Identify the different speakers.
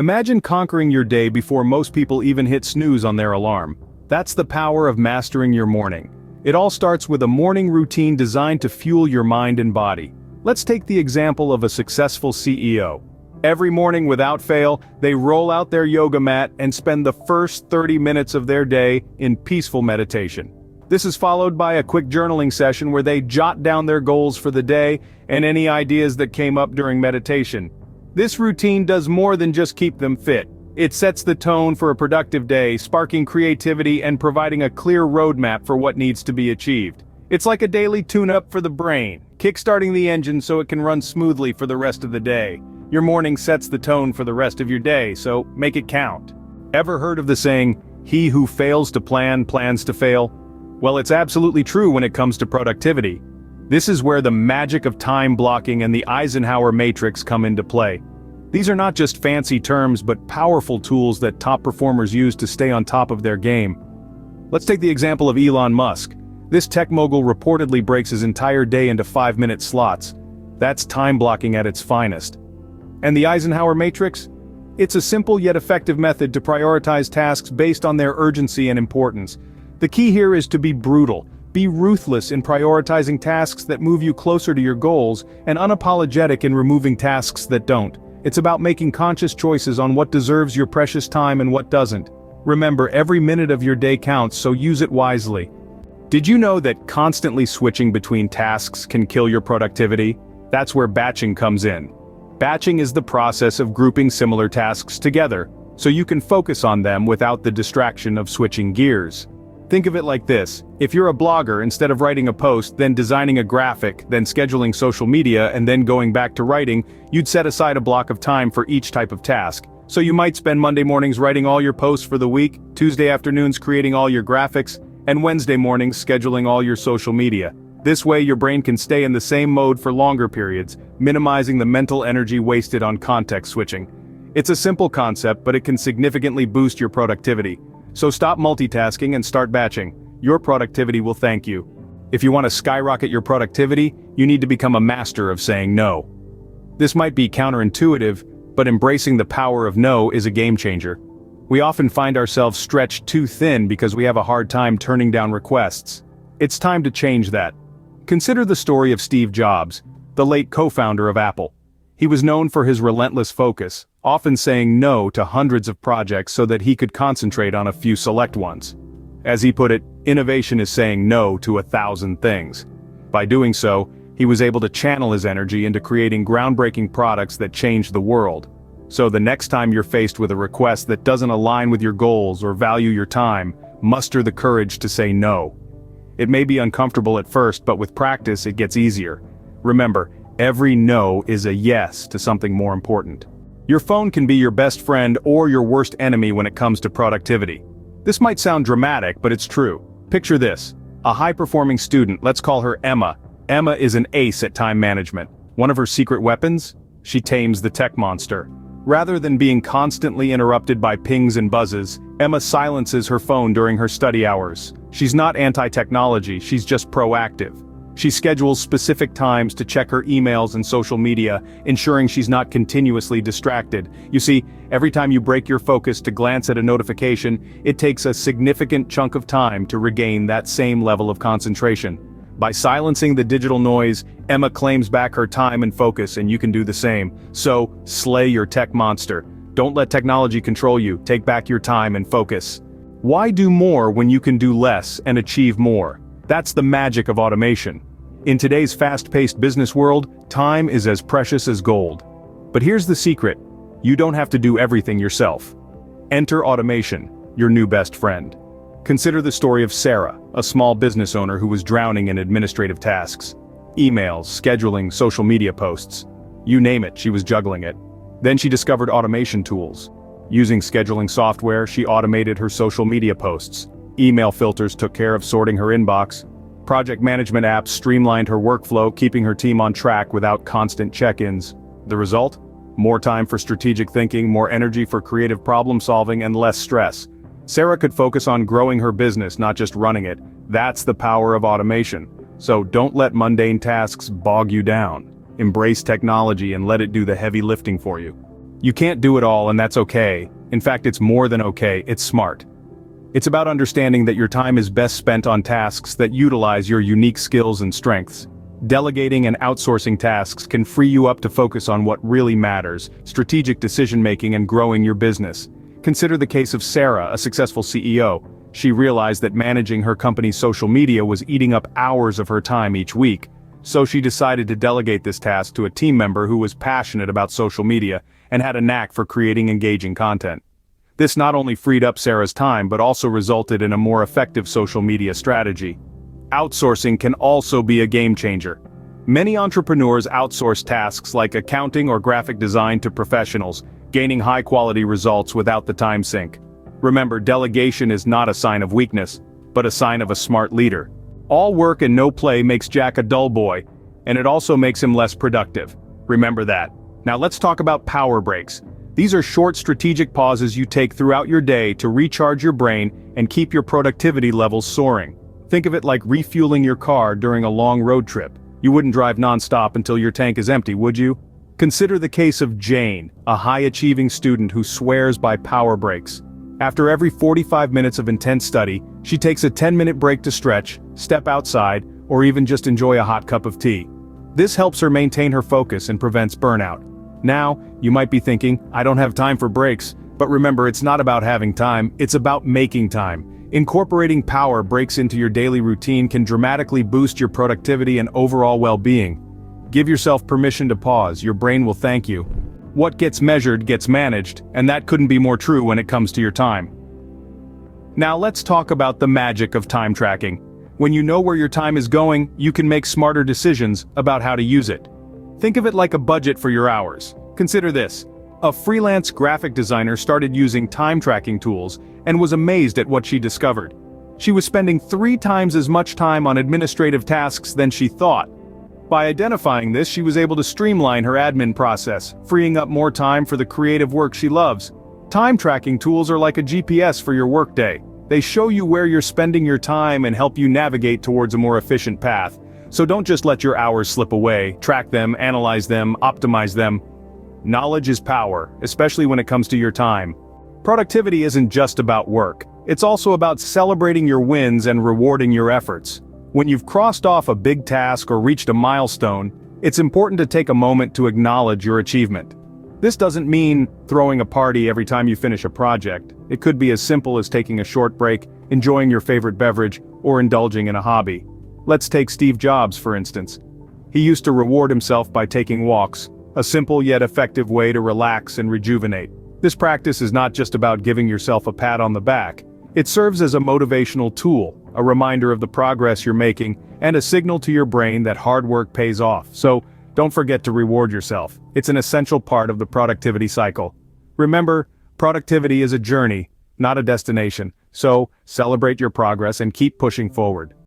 Speaker 1: Imagine conquering your day before most people even hit snooze on their alarm. That's the power of mastering your morning. It all starts with a morning routine designed to fuel your mind and body. Let's take the example of a successful CEO. Every morning without fail, they roll out their yoga mat and spend the first 30 minutes of their day in peaceful meditation. This is followed by a quick journaling session where they jot down their goals for the day and any ideas that came up during meditation. This routine does more than just keep them fit. It sets the tone for a productive day, sparking creativity and providing a clear roadmap for what needs to be achieved. It's like a daily tune-up for the brain, kickstarting the engine so it can run smoothly for the rest of the day. Your morning sets the tone for the rest of your day, so make it count. Ever heard of the saying, "He who fails to plan, plans to fail"? Well, it's absolutely true when it comes to productivity. This is where the magic of time blocking and the Eisenhower matrix come into play. These are not just fancy terms but powerful tools that top performers use to stay on top of their game. Let's take the example of Elon Musk. This tech mogul reportedly breaks his entire day into 5-minute slots. That's time blocking at its finest. And the Eisenhower matrix? It's a simple yet effective method to prioritize tasks based on their urgency and importance. The key here is to be brutal. Be ruthless in prioritizing tasks that move you closer to your goals, and unapologetic in removing tasks that don't. It's about making conscious choices on what deserves your precious time and what doesn't. Remember, every minute of your day counts, so use it wisely. Did you know that constantly switching between tasks can kill your productivity? That's where batching comes in. Batching is the process of grouping similar tasks together, so you can focus on them without the distraction of switching gears. Think of it like this: if you're a blogger, instead of writing a post, then designing a graphic, then scheduling social media, and then going back to writing, you'd set aside a block of time for each type of task. So you might spend Monday mornings writing all your posts for the week, Tuesday afternoons creating all your graphics, and Wednesday mornings scheduling all your social media. This way your brain can stay in the same mode for longer periods, minimizing the mental energy wasted on context switching. It's a simple concept, but it can significantly boost your productivity. So stop multitasking and start batching. Your productivity will thank you. If you want to skyrocket your productivity, you need to become a master of saying no. This might be counterintuitive, but embracing the power of no is a game changer. We often find ourselves stretched too thin because we have a hard time turning down requests. It's time to change that. Consider the story of Steve Jobs, the late co-founder of Apple. He was known for his relentless focus, often saying no to hundreds of projects so that he could concentrate on a few select ones. As he put it, innovation is saying no to 1,000 things. By doing so, he was able to channel his energy into creating groundbreaking products that changed the world. So the next time you're faced with a request that doesn't align with your goals or value your time, muster the courage to say no. It may be uncomfortable at first, but with practice it gets easier. Remember, every no is a yes to something more important. Your phone can be your best friend or your worst enemy when it comes to productivity. This might sound dramatic, but it's true. Picture this: a high-performing student, let's call her Emma. Emma is an ace at time management. One of her secret weapons? She tames the tech monster. Rather than being constantly interrupted by pings and buzzes, Emma silences her phone during her study hours. She's not anti-technology, she's just proactive. She schedules specific times to check her emails and social media, ensuring she's not continuously distracted. You see, every time you break your focus to glance at a notification, it takes a significant chunk of time to regain that same level of concentration. By silencing the digital noise, Emma claims back her time and focus, and you can do the same. So, slay your tech monster. Don't let technology control you. Take back your time and focus. Why do more when you can do less and achieve more? That's the magic of automation. In today's fast-paced business world, time is as precious as gold. But here's the secret: you don't have to do everything yourself. Enter automation, your new best friend. Consider the story of Sarah, a small business owner who was drowning in administrative tasks. Emails, scheduling, social media posts. You name it, she was juggling it. Then she discovered automation tools. Using scheduling software, she automated her social media posts. Email filters took care of sorting her inbox. Project management apps streamlined her workflow, keeping her team on track without constant check-ins. The result? More time for strategic thinking, more energy for creative problem solving, and less stress. Sarah could focus on growing her business, not just running it. That's the power of automation. So don't let mundane tasks bog you down. Embrace technology and let it do the heavy lifting for you. You can't do it all, and that's okay. In fact, it's more than okay, it's smart. It's about understanding that your time is best spent on tasks that utilize your unique skills and strengths. Delegating and outsourcing tasks can free you up to focus on what really matters, strategic decision-making and growing your business. Consider the case of Sarah, a successful CEO. She realized that managing her company's social media was eating up hours of her time each week. So she decided to delegate this task to a team member who was passionate about social media and had a knack for creating engaging content. This not only freed up Sarah's time but also resulted in a more effective social media strategy. Outsourcing can also be a game changer. Many entrepreneurs outsource tasks like accounting or graphic design to professionals, gaining high-quality results without the time sink. Remember, delegation is not a sign of weakness, but a sign of a smart leader. All work and no play makes Jack a dull boy, and it also makes him less productive. Remember that. Now let's talk about power breaks. These are short strategic pauses you take throughout your day to recharge your brain and keep your productivity levels soaring. Think of it like refueling your car during a long road trip. You wouldn't drive non-stop until your tank is empty, would you? Consider the case of Jane, a high-achieving student who swears by power breaks. After every 45 minutes of intense study, she takes a 10-minute break to stretch, step outside, or even just enjoy a hot cup of tea. This helps her maintain her focus and prevents burnout. Now, you might be thinking, I don't have time for breaks, but remember, it's not about having time, it's about making time. Incorporating power breaks into your daily routine can dramatically boost your productivity and overall well-being. Give yourself permission to pause, your brain will thank you. What gets measured gets managed, and that couldn't be more true when it comes to your time. Now let's talk about the magic of time tracking. When you know where your time is going, you can make smarter decisions about how to use it. Think of it like a budget for your hours. Consider this. A freelance graphic designer started using time tracking tools and was amazed at what she discovered. She was spending 3 times as much time on administrative tasks than she thought. By identifying this, she was able to streamline her admin process, freeing up more time for the creative work she loves. Time tracking tools are like a GPS for your workday. They show you where you're spending your time and help you navigate towards a more efficient path. So don't just let your hours slip away, track them, analyze them, optimize them. Knowledge is power, especially when it comes to your time. Productivity isn't just about work. It's also about celebrating your wins and rewarding your efforts. When you've crossed off a big task or reached a milestone, it's important to take a moment to acknowledge your achievement. This doesn't mean throwing a party every time you finish a project. It could be as simple as taking a short break, enjoying your favorite beverage, or indulging in a hobby. Let's take Steve Jobs, for instance. He used to reward himself by taking walks, a simple yet effective way to relax and rejuvenate. This practice is not just about giving yourself a pat on the back. It serves as a motivational tool, a reminder of the progress you're making, and a signal to your brain that hard work pays off. So, don't forget to reward yourself. It's an essential part of the productivity cycle. Remember, productivity is a journey, not a destination. So, celebrate your progress and keep pushing forward.